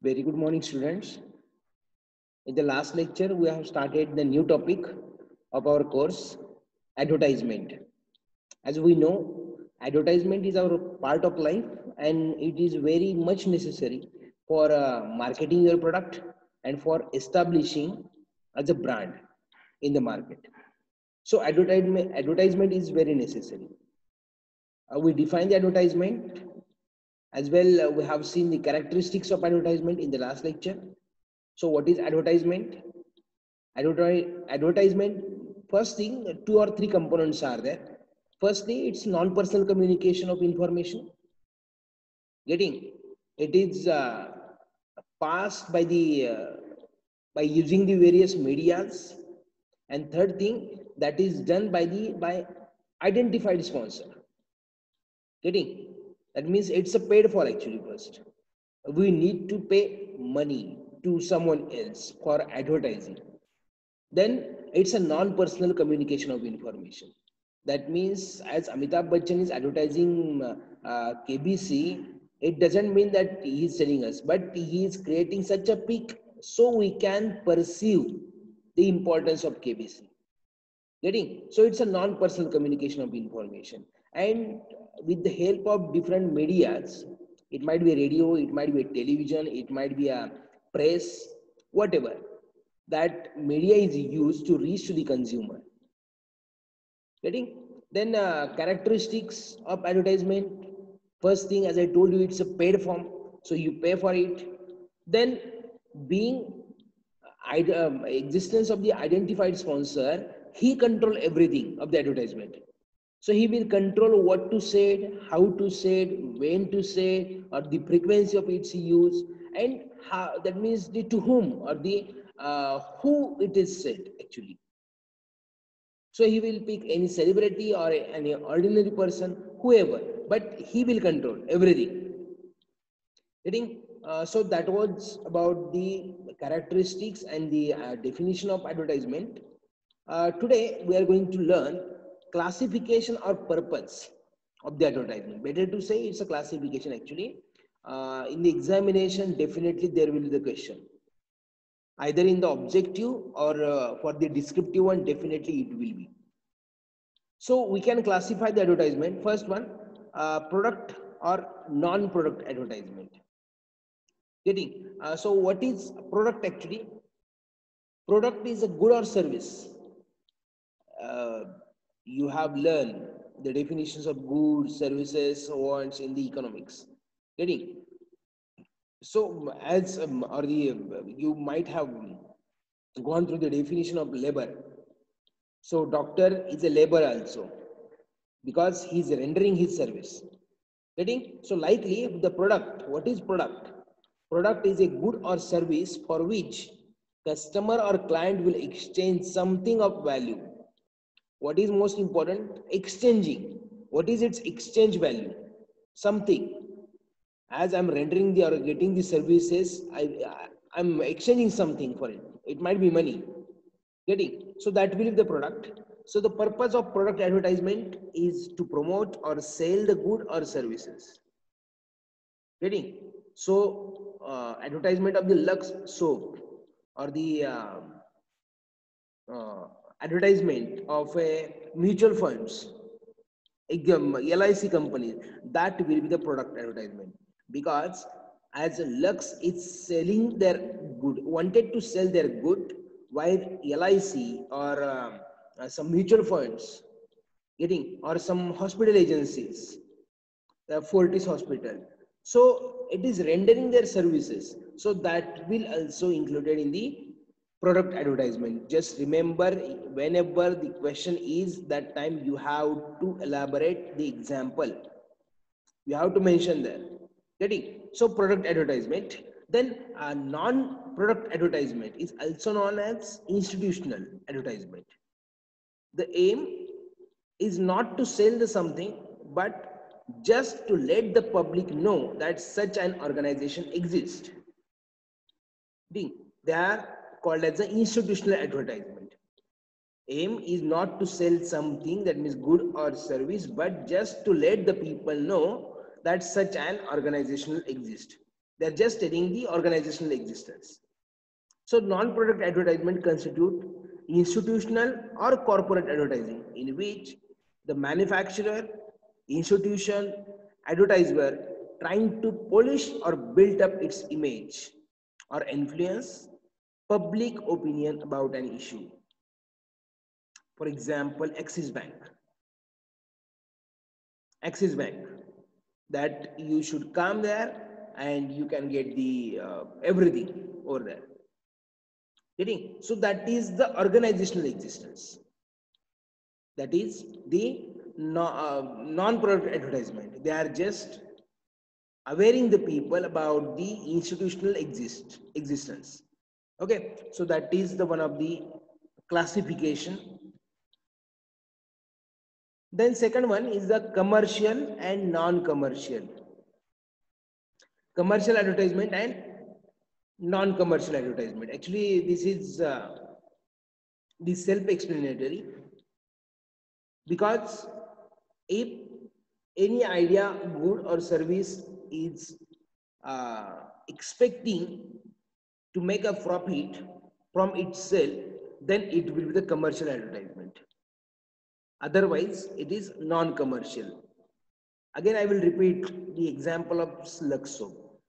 Very good morning, students. In the last lecture, we have started the new topic of our course, advertisement. As we know, advertisement is our part of life and it is very much necessary for marketing your product and for establishing as a brand in the market. So advertisement is very necessary. We define the advertisement as well. We have seen the characteristics of advertisement in the last lecture. So what is advertisement? Advertisement, first thing, two or three components are there. Firstly, it's non-personal communication of information. Getting it is passed by using the various medias, and third thing, that is done by identified sponsor. Getting that means it's a paid for actually. First, we need to pay money to someone else for advertising. Then it's a non-personal communication of information. That means as Amitabh Bachchan is advertising KBC, it doesn't mean that he is selling us, but he is creating such a peak so we can perceive the importance of KBC. Getting? So it's a non-personal communication of information. And with the help of different medias, it might be radio, it might be a television, it might be a press, whatever, that media is used to reach to the consumer. Getting? Then characteristics of advertisement. First thing, as I told you, it's a paid form, so you pay for it. Then being existence of the identified sponsor, he control everything of the advertisement. So he will control what to say, how to say, when to say, or the frequency of its use, and how, that means the to whom or the who it is said actually. So he will pick any celebrity or any ordinary person, whoever, but he will control everything. Getting? So that was about the characteristics and the definition of advertisement. Today we are going to learn classification or purpose of the advertisement. Better to say it's a classification actually. In the examination, definitely there will be the question. Either in the objective or for the descriptive one, definitely it will be. So we can classify the advertisement. First one, product or non-product advertisement. Getting? So what is product actually? Product is a good or service. You have learned the definitions of goods, services, so on in the economics. Getting? So as or the you might have gone through the definition of labor. So doctor is a laborer also because he is rendering his service. Getting? So likely the product, what is product? Product is a good or service for which customer or client will exchange something of value. What is most important? Exchanging. What is its exchange value? Something. As I'm rendering the or getting the services, I'm exchanging something for it. It might be money. Getting? So that will be the product. So the purpose of product advertisement is to promote or sell the good or services. Getting? So advertisement of the Lux soap or the advertisement of a mutual funds, LIC companies, that will be the product advertisement, because as Lux is selling their good, wanted to sell their good, while LIC or some mutual funds, getting, or some hospital agencies, the Fortis Hospital, so it is rendering their services, so that will also included in the product advertisement. Just remember, whenever the question is that time, you have to elaborate the example, you have to mention there. Getting? So product advertisement. Then non-product advertisement is also known as institutional advertisement. The aim is not to sell the something, but just to let the public know that such an organization exists. They are called as the institutional advertisement. Aim is not to sell something, that means good or service, but just to let the people know that such an organization exists. They're just stating the organizational existence. So non-product advertisement constitute institutional or corporate advertising in which the manufacturer, institution, advertiser trying to polish or build up its image or influence public opinion about an issue. For example, Axis Bank. Axis Bank, that you should come there and you can get the everything over there. Getting? So that is the organizational existence. That is the non-product advertisement. They are just awareing the people about the institutional existence. Okay, so that is the one of the classification. Then second one is the commercial and non-commercial. Commercial advertisement and non-commercial advertisement. Actually, this is the self-explanatory, because if any idea, good or service is expecting to make a profit from itself, then it will be the commercial advertisement. Otherwise, it is non-commercial. Again, I will repeat the example of Lux soap.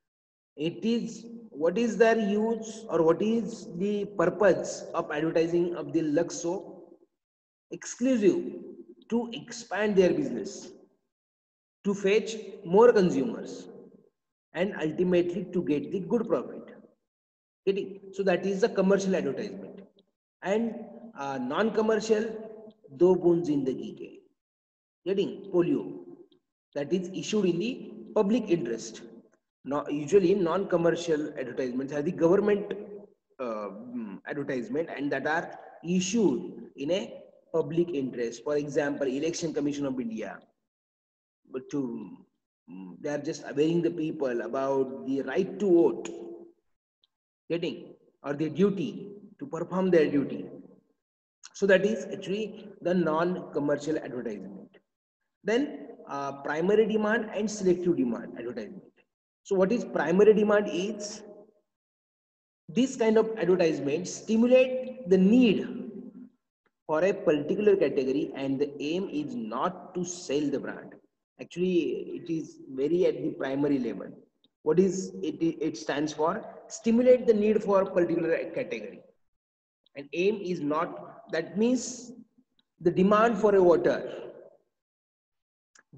It is, what is their use or what is the purpose of advertising of the Lux soap? Exclusive, to expand their business, to fetch more consumers, and ultimately to get the good profit. Getting? So that is the commercial advertisement. And non-commercial, do boon zindagi ke. Getting? Polio. That is issued in the public interest. Now, usually non-commercial advertisements are the government advertisement and that are issued in a public interest. For example, Election Commission of India, but they are just awareing the people about the right to vote, getting, or their duty to perform their duty. So that is actually the non-commercial advertisement. Then primary demand and selective demand advertisement. So what is primary demand is, this kind of advertisement stimulate the need for a particular category and the aim is not to sell the brand. Actually, it is very at the primary level. What is it? It stands for stimulate the need for a particular category. And aim is not, that means the demand for a water.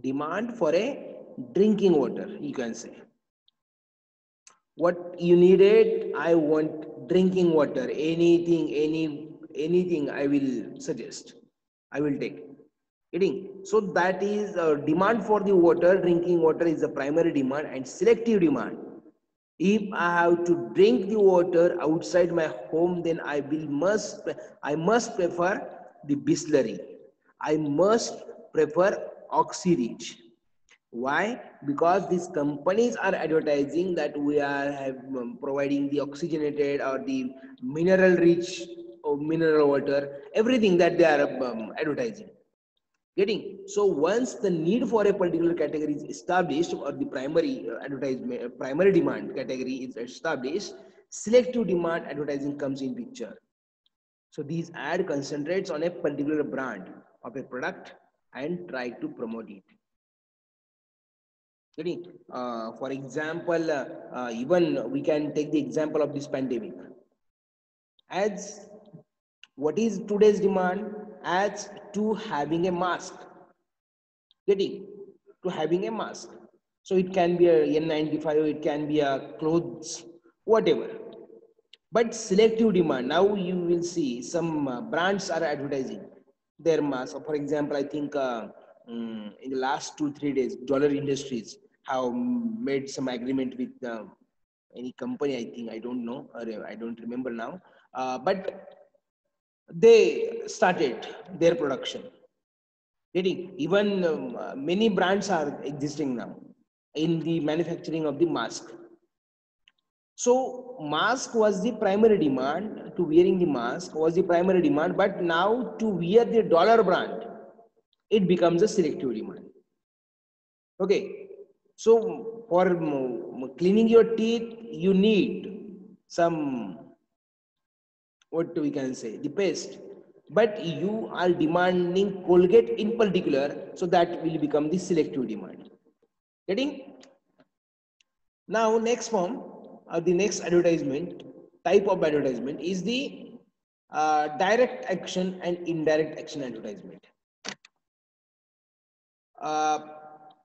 Demand for a drinking water, you can say. What you needed, I want drinking water. Anything I will suggest, I will take. Getting? So that is demand for the water, drinking water is the primary demand, and selective demand. If I have to drink the water outside my home, then I must prefer the Bisleri. I must prefer Oxyrich. Why? Because these companies are advertising that we are providing the oxygenated or the mineral rich or mineral water, everything that they are advertising. Getting? So once the need for a particular category is established, or the primary advertisement, primary demand category is established, selective demand advertising comes in picture. So these ad concentrates on a particular brand of a product and try to promote it. Getting? For example, even we can take the example of this pandemic. As what is today's demand? As to having a mask. Getting? To having a mask. So it can be a N95, it can be a clothes, whatever. But selective demand, now you will see some brands are advertising their mask. For example, I think in the last 2-3 days, Dollar Industries have made some agreement with any company, I think, I don't know, or I don't remember now. But they started their production. Getting? Even many brands are existing now in the manufacturing of the mask. So mask was the primary demand, to wearing the mask was the primary demand, but now to wear the dollar brand, it becomes a selective demand. Okay. So For cleaning your teeth, you need some, what we can say, the paste. But you are demanding Colgate in particular, so that will become the selective demand. Getting? Now, next form or the next advertisement, type of advertisement is the direct action and indirect action advertisement. Uh,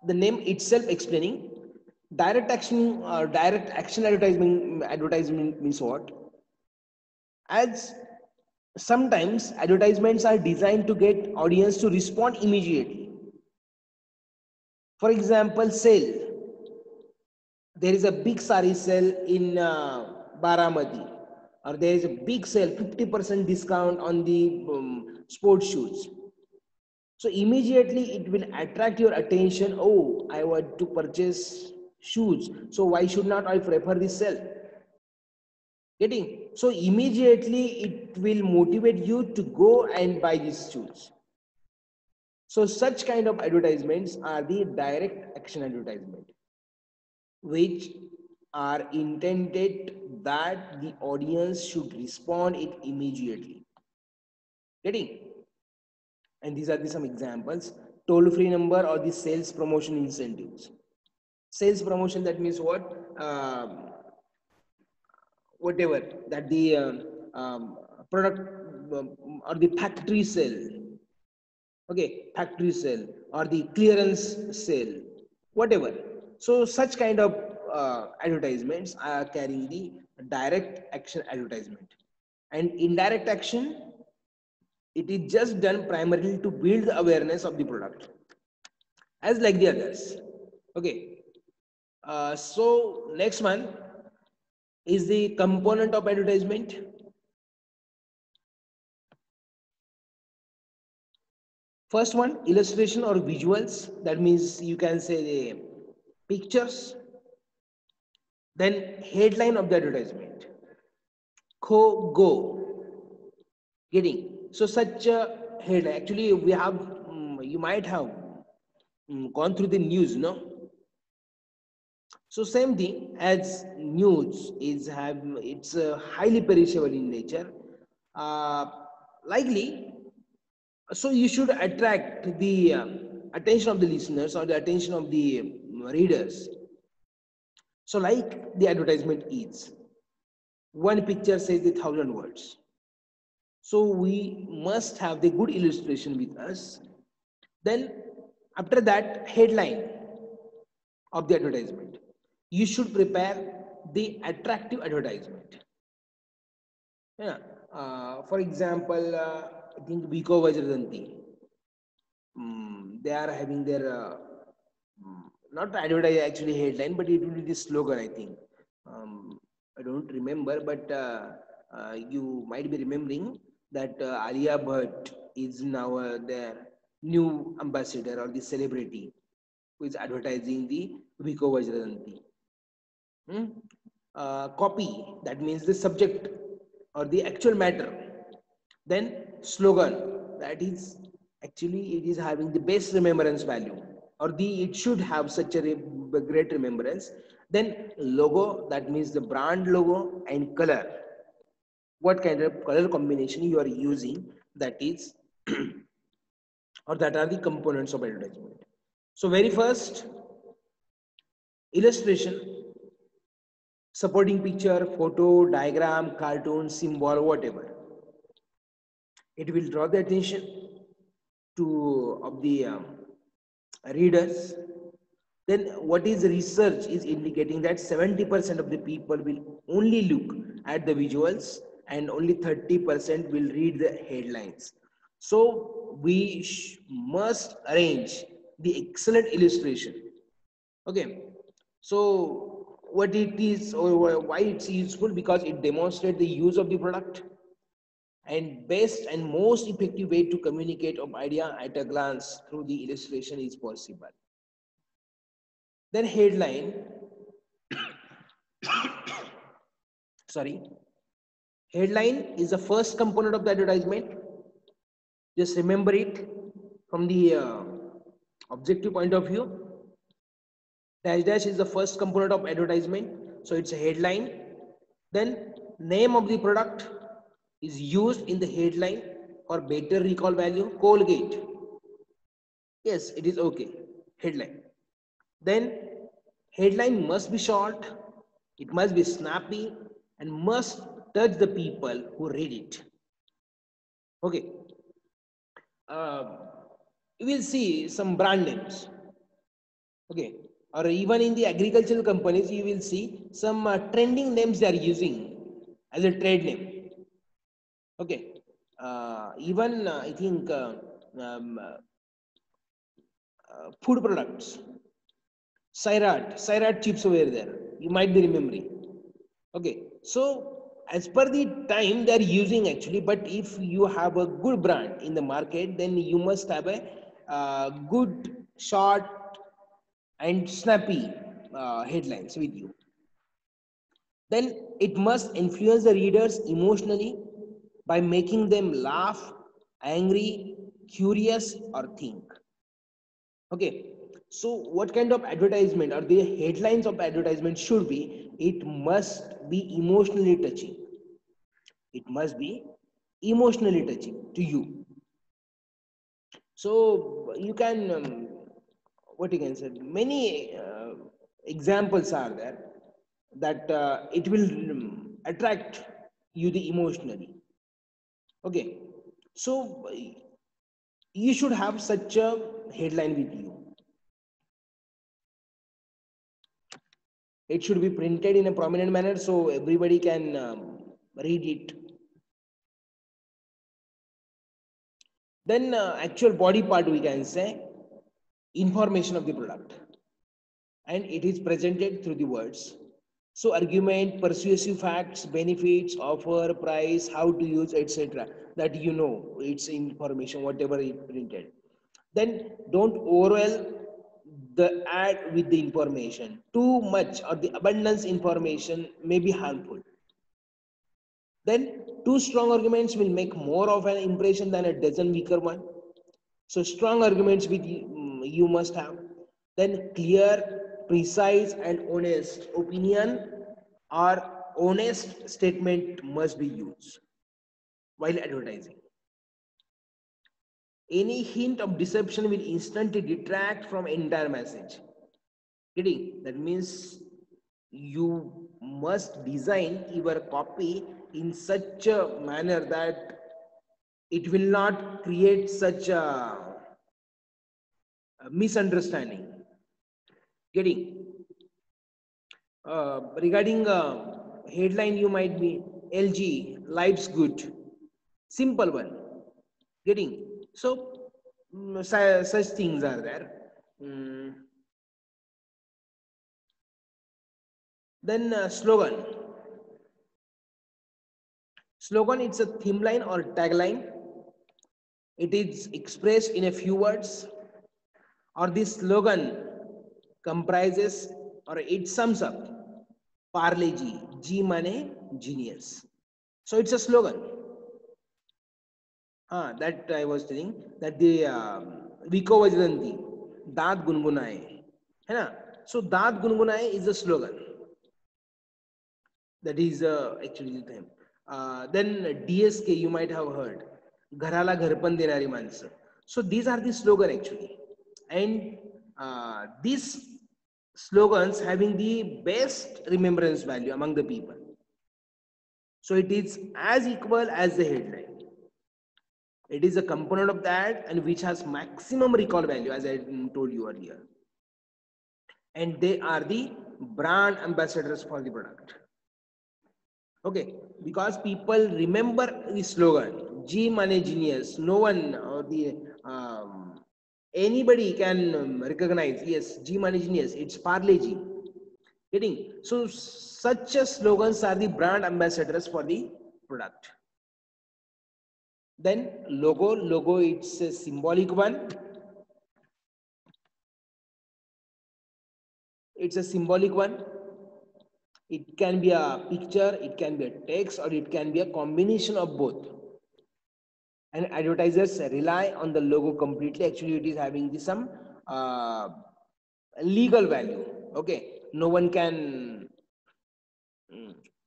the name itself explaining direct action advertisement means what? As sometimes advertisements are designed to get audience to respond immediately. For example, sale. There is a big sari sale in Baramati, or there is a big sale, 50% discount on the sports shoes. So immediately it will attract your attention. Oh, I want to purchase shoes. So why should not I prefer this sale? Getting? So immediately it will motivate you to go and buy these shoes. So such kind of advertisements are the direct action advertisement, which are intended that the audience should respond it immediately. Getting? And these are some examples: toll-free number or the sales promotion incentives. Sales promotion, that means what? Whatever that the product or the factory sale, okay, factory sale or the clearance sale, whatever. So such kind of advertisements are carrying the direct action advertisement. And indirect action, it is just done primarily to build the awareness of the product as like the others. Okay. So next one is the component of advertisement. First one, illustration or visuals. That means you can say the pictures. Then headline of the advertisement. Go. Getting? So such a headline. Actually, we have, you might have gone through the news, no? So same thing as news is it's highly perishable in nature. Uh, Likely, so you should attract the attention of the listeners or the attention of the readers. So like the advertisement is, one picture says 1,000 words. So we must have the good illustration with us. Then after that, headline of the advertisement. You should prepare the attractive advertisement. Yeah. For example, I think Vico Vajradanti. They are having their not advertise actually headline, but it will be the slogan. I think I don't remember, but you might be remembering that Alia Bhatt is now their new ambassador or the celebrity who is advertising the Vico Vajradanti. Copy, that means the subject or the actual matter. Then slogan, that is actually it is having the best remembrance value, or the it should have such a great remembrance. Then logo, that means the brand logo, and color, what kind of color combination you are using, that is or that are the components of advertisement. So very first, illustration, supporting picture, photo, diagram, cartoon, symbol, whatever. It will draw the attention to of the readers. Then what is research is indicating that 70% of the people will only look at the visuals and only 30% will read the headlines. So we must arrange the excellent illustration. Okay. So what it is or why it's useful, because it demonstrates the use of the product, and best and most effective way to communicate of idea at a glance through the illustration is possible. Then headline, sorry, headline is the first component of the advertisement. Just remember it from the objective point of view. Dash dash is the first component of advertisement. So it's a headline. Then name of the product is used in the headline for better recall value. Colgate. Yes, it is okay. Headline. Then headline must be short, it must be snappy, and must touch the people who read it. Okay. Uh, you will see some brand names. Okay. Or even in the agricultural companies, you will see some trending names they are using as a trade name. Okay. Even I think food products. Cyrad chips over there. You might be remembering. Okay, so as per the time they are using actually, but if you have a good brand in the market, then you must have a good, short, and snappy headlines with you. Then it must influence the readers emotionally by making them laugh, angry, curious, or think. Okay, so what kind of advertisement or the headlines of advertisement should be? It must be emotionally touching. It must be emotionally touching to you. So you can, what you can say, many examples are there that it will attract you the emotionally. Okay, so you should have such a headline with you. It should be printed in a prominent manner so everybody can read it. Then actual body part, we can say information of the product, and it is presented through the words. So argument, persuasive facts, benefits, offer, price, how to use, etc. That you know, it's information, whatever is printed. Then don't overwhelm the ad with the information. Too much or the abundance information may be harmful. Then two strong arguments will make more of an impression than a dozen weaker one. So strong arguments with you must have. Then clear, precise, and honest opinion or honest statement must be used while advertising. Any hint of deception will instantly detract from entire message. Getting that means you must design your copy in such a manner that it will not create such a misunderstanding. Getting regarding headline, you might be LG life's good, simple one. Getting so such things are there. Mm. Then slogan. Slogan, it's a theme line or tagline. It is expressed in a few words, or this slogan comprises or it sums up Parle G, G mane genius. So it's a slogan. That I was telling that the Viko Vajdanti, Daat Gungunaye. So Daat Gungunaye is a slogan. That is actually the theme. Then DSK, you might have heard. Gharala Gharpan Denari Mansa. So these are the slogan actually. And these slogans having the best remembrance value among the people. So it is as equal as the headline. It is a component of that and which has maximum recall value, as I told you earlier. And they are the brand ambassadors for the product. Okay, because people remember the slogan, G Money Genius. No one or the anybody can recognize, yes, G Money Genius, it's Parle G. Getting so such a slogans are the brand ambassadors for the product. Then logo, it's a symbolic one. It's a symbolic one. It can be a picture, it can be a text, or it can be a combination of both. And advertisers rely on the logo completely. Actually, it is having some legal value. Okay, no one can,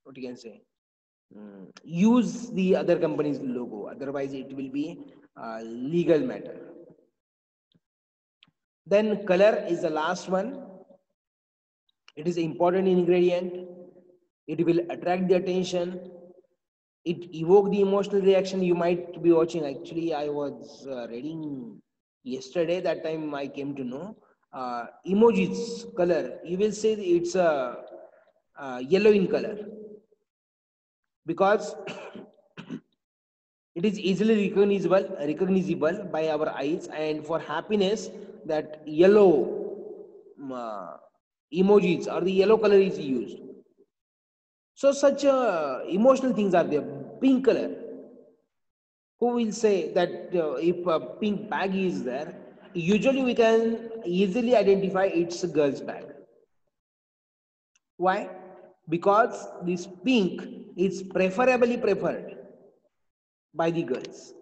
what you can say, use the other company's logo. Otherwise, it will be a legal matter. Then color is the last one. It is an important ingredient. It will attract the attention. It evoke the emotional reaction. You might be watching. Actually, I was reading yesterday. That time I came to know emojis color. You will say it's a yellow in color because it is easily recognizable by our eyes, and for happiness, that yellow emojis or the yellow color is used. So such emotional things are there. Pink color. Who will say that if a pink bag is there, usually we can easily identify it's a girl's bag. Why? Because this pink is preferably preferred by the girls.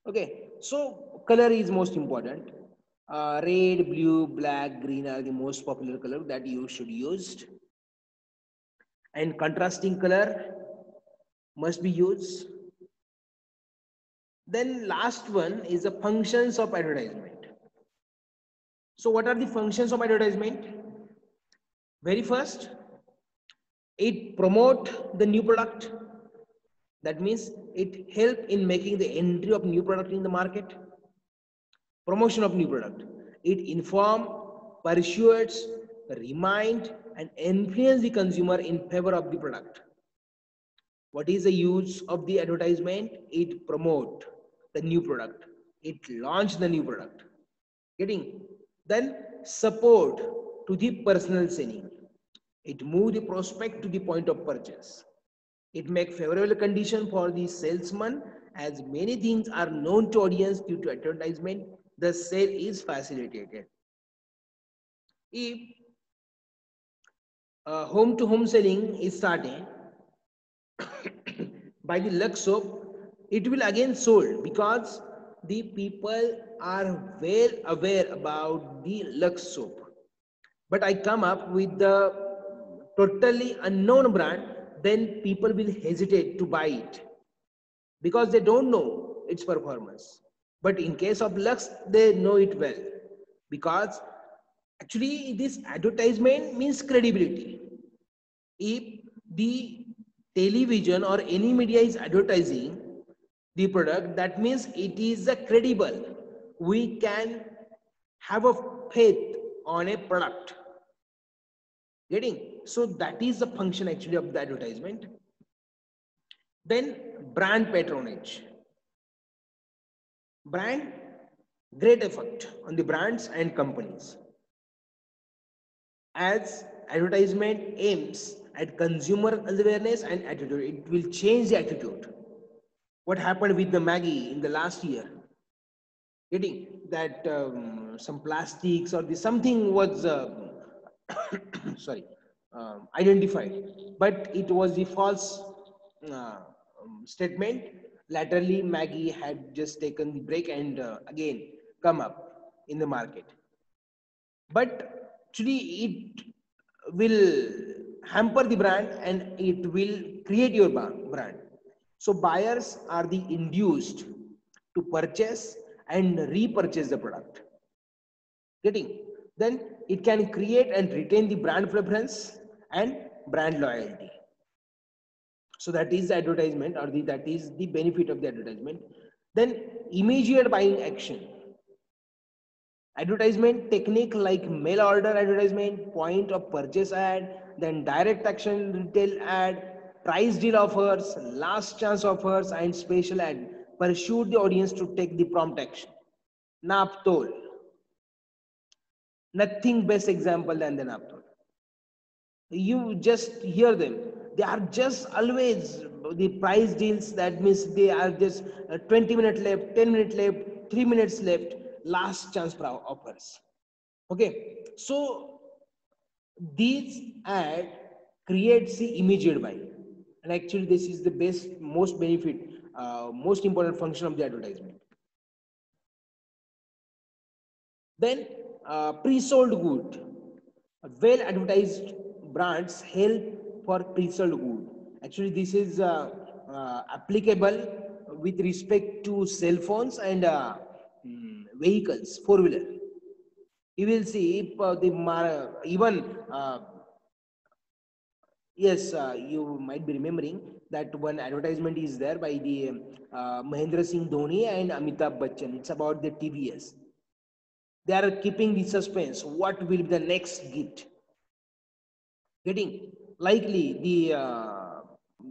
Okay, so color is most important. Red, blue, black, green are the most popular color that you should use. And contrasting color must be used. Then last one is the functions of advertisement. So what are the functions of advertisement? Very first, it promote the new product. That means it help in making the entry of new product in the market. Promotion of new product. It inform, persuades, remind, and influence the consumer in favor of the product. What is the use of the advertisement? It promote the new product. It launch the new product. Getting? Then support to the personal selling. It move the prospect to the point of purchase. It make favorable condition for the salesman, as many things are known to audience due to advertisement. The sale is facilitated. If home to home selling is started by the Lux soap, it will again sold because the people are well aware about the Lux soap. But I come up with the totally unknown brand, then people will hesitate to buy it because they don't know its performance. But in case of Lux, they know it well because actually this advertisement means credibility. If the television or any media is advertising the product, that means it is a credible. We can have a faith on a product. Getting? So that is the function actually of the advertisement. Then brand patronage. Brand, great effect on the brands and companies. As advertisement aims at consumer awareness and attitude, it will change the attitude. What happened with the Maggie in the last year? Getting that some plastics or the something was sorry, identified, but it was the false statement. Laterally, Maggie had just taken the break and again come up in the market. But actually, it will hamper the brand and it will create your brand. So buyers are the induced to purchase and repurchase the product. Getting? Then it can create and retain the brand preference and brand loyalty. So that is the advertisement, or that is the benefit of the advertisement. Then immediate buying action. Advertisement technique like mail order advertisement, point of purchase ad, then direct action retail ad, price deal offers, last chance offers, and special ad pursue the audience to take the prompt action. Naptol. Nothing best example than the Naptol. You just hear them. They are just always the price deals. That means they are just 20 minutes left, 10 minutes left, 3 minutes left, last chance offers. Okay, so these ad creates the immediate buy, and actually this is the best, most benefit, most important function of the advertisement. Then pre-sold good. Well advertised brands help for pre-sold good. Actually, this is applicable with respect to cell phones and vehicles, four-wheeler. You will see if even yes, you might be remembering that one advertisement is there by the Mahendra Singh Dhoni and Amitabh Bachchan. It's about the TVS. They are keeping the suspense. What will be the next hit? Getting likely the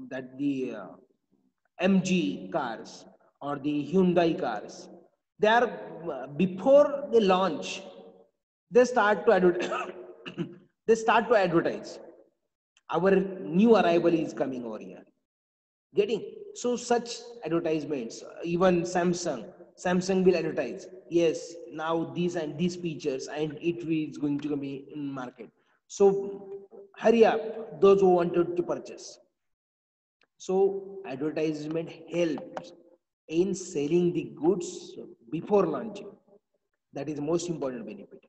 that the MG cars or the Hyundai cars. They are before they launch, they start to advertise. They start to advertise. Our new arrival is coming over here. Getting so such advertisements, even Samsung will advertise, yes, now these and these features and it is going to be in market, so hurry up those who wanted to purchase. So advertisement helps in selling the goods before launching. That is the most important benefit.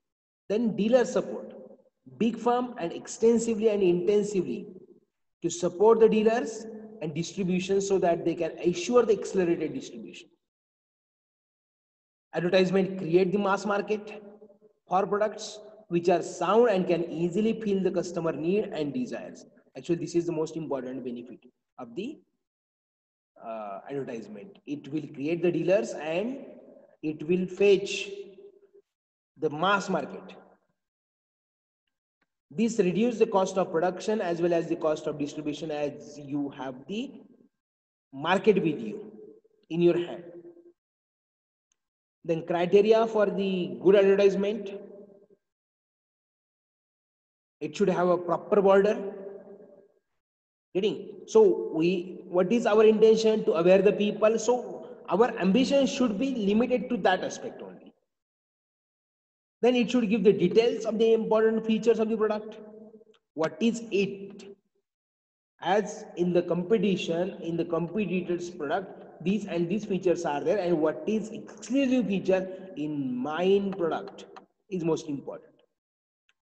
Then dealer support, big firm and extensively and intensively to support the dealers and distribution so that they can assure the accelerated distribution. Advertisement create the mass market for products which are sound and can easily fill the customer need and desires. Actually, this is the most important benefit of the advertisement. It will create the dealers and it will fetch the mass market. This reduces the cost of production as well as the cost of distribution as you have the market with you in your hand. Then criteria for the good advertisement. It should have a proper border. Getting so what is our intention to aware the people? So our ambition should be limited to that aspect only. Then it should give the details of the important features of the product. What is it? As in the competition, in the competitor's product, these and these features are there, and what is exclusive feature in mine product is most important.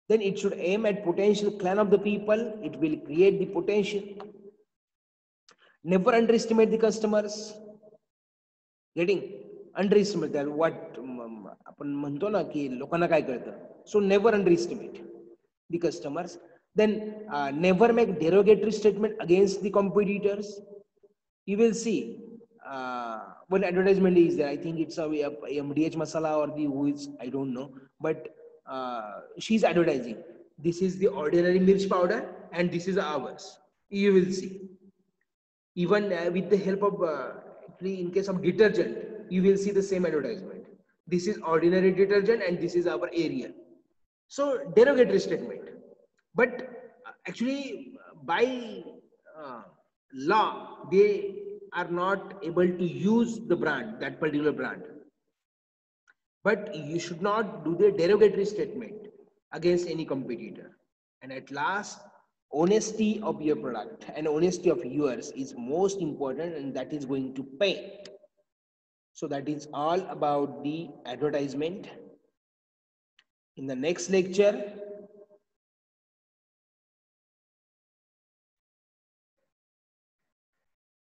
Then it should aim at potential clan of the people. It will create the potential. Never underestimate the customers. Getting underestimate that what आपण म्हणतो ना की लोकांना काय कळतं. So never underestimate the customers. Then never make derogatory statement against the competitors. You will see one advertisement is there. I think it's a MDH Masala or the who is, I don't know, but she's advertising. This is the ordinary mirch powder and this is ours. You will see. Even with the help of in case of detergent, you will see the same advertisement. This is ordinary detergent and this is our Ariel. So derogatory statement. But actually by law, they are not able to use the brand, that particular brand. But you should not do the derogatory statement against any competitor. And at last, honesty of your product and honesty of yours is most important, and that is going to pay. So that is all about the advertisement. In the next lecture,